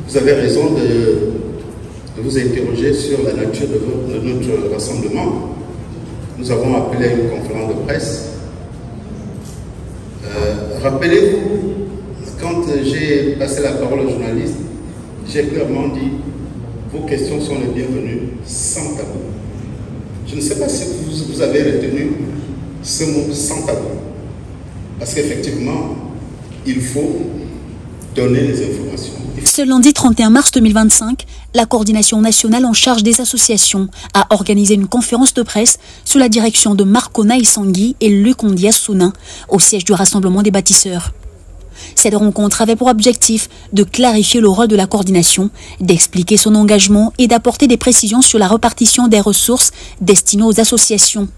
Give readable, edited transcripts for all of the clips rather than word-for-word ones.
Vous avez raison de vous interroger sur la nature de notre rassemblement. Nous avons appelé à une conférence de presse. Rappelez-vous, quand j'ai passé la parole aux journalistes, j'ai clairement dit vos questions sont les bienvenues sans tabou. Je ne sais pas si vous avez retenu ce mot sans tabou. Parce qu'effectivement, il faut donner les informations. Ce lundi 31 mars 2025, la coordination nationale en charge des associations a organisé une conférence de presse sous la direction de Marco Naïsangui et Luc Ondias Sounin au siège du Rassemblement des bâtisseurs. Cette rencontre avait pour objectif de clarifier le rôle de la coordination, d'expliquer son engagement et d'apporter des précisions sur la répartition des ressources destinées aux associations.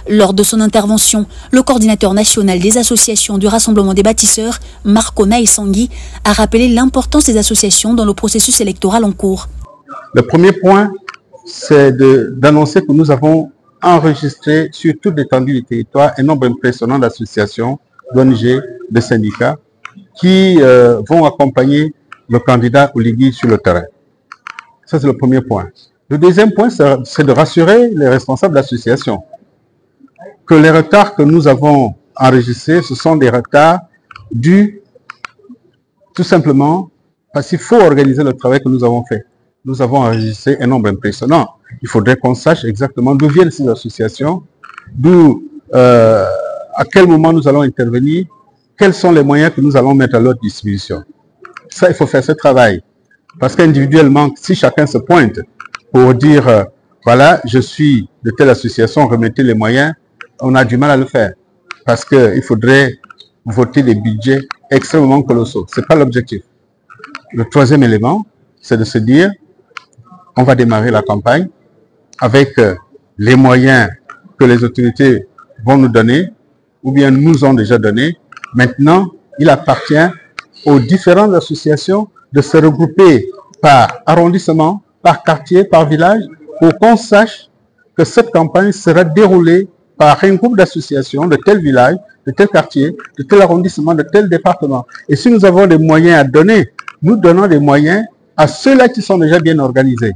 Lors de son intervention, le coordinateur national des associations du Rassemblement des bâtisseurs, Marco Naïsangui, a rappelé l'importance des associations dans le processus électoral en cours. Le premier point, c'est d'annoncer que nous avons enregistré sur toute l'étendue du territoire un nombre impressionnant d'associations, d'ONG, de syndicats qui vont accompagner le candidat Oligui sur le terrain. Ça, c'est le premier point. Le deuxième point, c'est de rassurer les responsables d'associations que les retards que nous avons enregistrés, ce sont des retards dus tout simplement parce qu'il faut organiser le travail que nous avons fait. Nous avons enregistré un nombre impressionnant. Il faudrait qu'on sache exactement d'où viennent ces associations, à quel moment nous allons intervenir, quels sont les moyens que nous allons mettre à leur disposition. Ça, il faut faire ce travail. Parce qu'individuellement, si chacun se pointe pour dire, voilà, je suis de telle association, remettez les moyens, on a du mal à le faire. Parce qu'il faudrait voter des budgets extrêmement colossaux. Ce n'est pas l'objectif. Le troisième élément, c'est de se dire, on va démarrer la campagne avec les moyens que les autorités vont nous donner, ou bien nous ont déjà donné. Maintenant, il appartient aux différentes associations de se regrouper par arrondissement, par quartier, par village, pour qu'on sache que cette campagne sera déroulée par un groupe d'associations de tel village, de tel quartier, de tel arrondissement, de tel département. Et si nous avons des moyens à donner, nous donnons des moyens à ceux-là qui sont déjà bien organisés.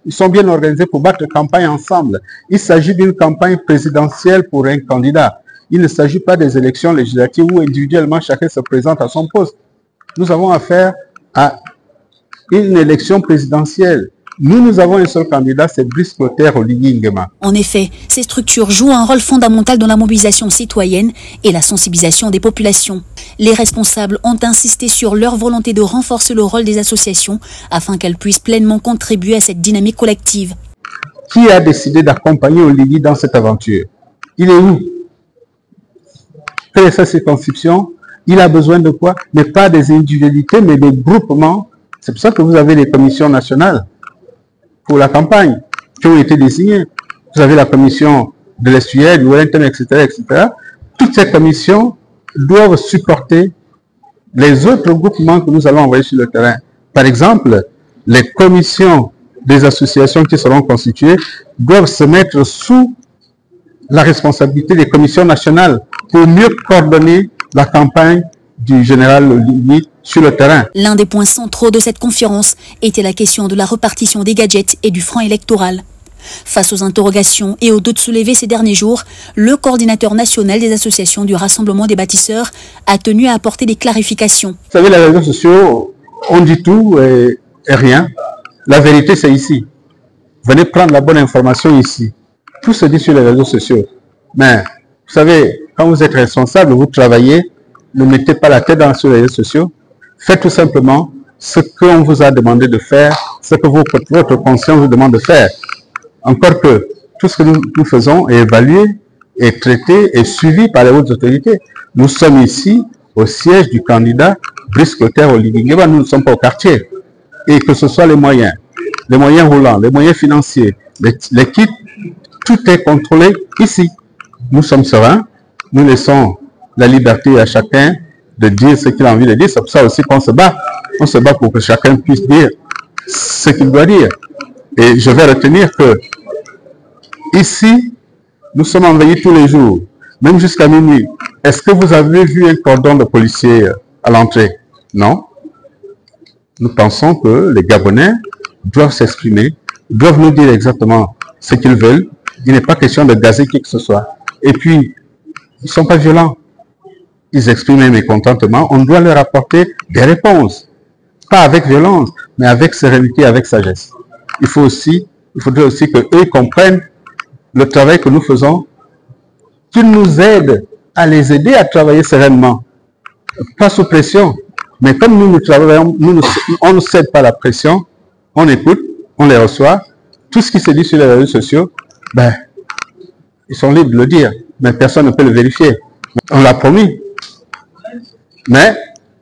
Ils sont bien organisés pour battre campagne ensemble. Il s'agit d'une campagne présidentielle pour un candidat. Il ne s'agit pas des élections législatives où individuellement chacun se présente à son poste. Nous avons affaire à une élection présidentielle. Nous avons un seul candidat, c'est Brice Clotaire Oligui Nguema. En effet, ces structures jouent un rôle fondamental dans la mobilisation citoyenne et la sensibilisation des populations. Les responsables ont insisté sur leur volonté de renforcer le rôle des associations afin qu'elles puissent pleinement contribuer à cette dynamique collective. Qui a décidé d'accompagner Oligui dans cette aventure? Il est où? Quelle est sa circonscription? Il a besoin de quoi? Mais pas des individualités, mais des groupements. C'est pour ça que vous avez les commissions nationales pour la campagne qui ont été désignées. Vous avez la commission de l'estuaire, du Wellington, etc., etc. Toutes ces commissions doivent supporter les autres groupements que nous allons envoyer sur le terrain. Par exemple, les commissions des associations qui seront constituées doivent se mettre sous la responsabilité des commissions nationales pour mieux coordonner la campagne du général Oligui sur le terrain. L'un des points centraux de cette conférence était la question de la répartition des gadgets et du franc électoral. Face aux interrogations et aux doutes soulevés ces derniers jours, le coordinateur national des associations du Rassemblement des bâtisseurs a tenu à apporter des clarifications. Vous savez, les réseaux sociaux, on dit tout et rien. La vérité, c'est ici. Venez prendre la bonne information ici. Tout se dit sur les réseaux sociaux. Mais, vous savez, quand vous êtes responsable, vous travaillez, ne mettez pas la tête sur les réseaux sociaux. Faites tout simplement ce qu'on vous a demandé de faire, ce que votre conscience vous demande de faire. Encore que tout ce que nous faisons est évalué, est traité, est suivi par les hautes autorités. Nous sommes ici au siège du candidat Brice Clotaire Oligui Nguema. Nous ne sommes pas au quartier. Et que ce soit les moyens roulants, les moyens financiers, les kits, tout est contrôlé ici. Nous sommes sereins, nous laissons la liberté à chacun de dire ce qu'il a envie de dire. C'est pour ça aussi qu'on se bat. On se bat pour que chacun puisse dire ce qu'il doit dire. Et je vais retenir que ici, nous sommes envahis tous les jours, même jusqu'à minuit. Est-ce que vous avez vu un cordon de policiers à l'entrée? Non. Nous pensons que les Gabonais doivent s'exprimer, doivent nous dire exactement ce qu'ils veulent. Il n'est pas question de gazer qui que ce soit. Et puis, ils ne sont pas violents. Ils expriment un mécontentement. On doit leur apporter des réponses. Pas avec violence, mais avec sérénité, avec sagesse. Il faudrait aussi qu'eux comprennent le travail que nous faisons, qu'ils nous aident à les aider à travailler sereinement. Pas sous pression. Mais comme nous travaillons, on ne cède pas la pression, on écoute, on les reçoit. Tout ce qui se dit sur les réseaux sociaux, ils sont libres de le dire, mais personne ne peut le vérifier. On l'a promis. Mais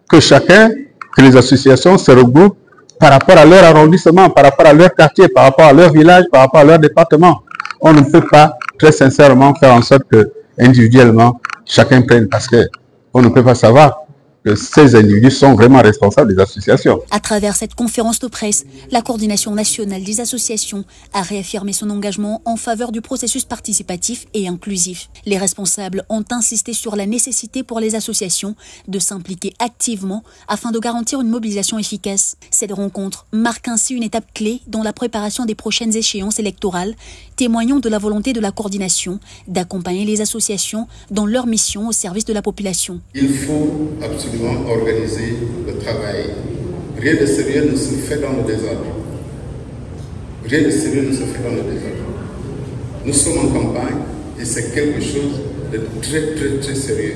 que les associations se regroupent par rapport à leur arrondissement, par rapport à leur quartier, par rapport à leur village, par rapport à leur département. On ne peut pas, très sincèrement, faire en sorte que, individuellement, chacun prenne, parce qu'on ne peut pas savoir que ces individus sont vraiment responsables des associations. À travers cette conférence de presse, la Coordination nationale des associations a réaffirmé son engagement en faveur du processus participatif et inclusif. Les responsables ont insisté sur la nécessité pour les associations de s'impliquer activement afin de garantir une mobilisation efficace. Cette rencontre marque ainsi une étape clé dans la préparation des prochaines échéances électorales, témoignant de la volonté de la coordination d'accompagner les associations dans leur mission au service de la population. Il faut absolument organiser le travail. Rien de sérieux ne se fait dans le désordre. Rien de sérieux ne se fait dans le désordre. Nous sommes en campagne et c'est quelque chose de très, très, très sérieux.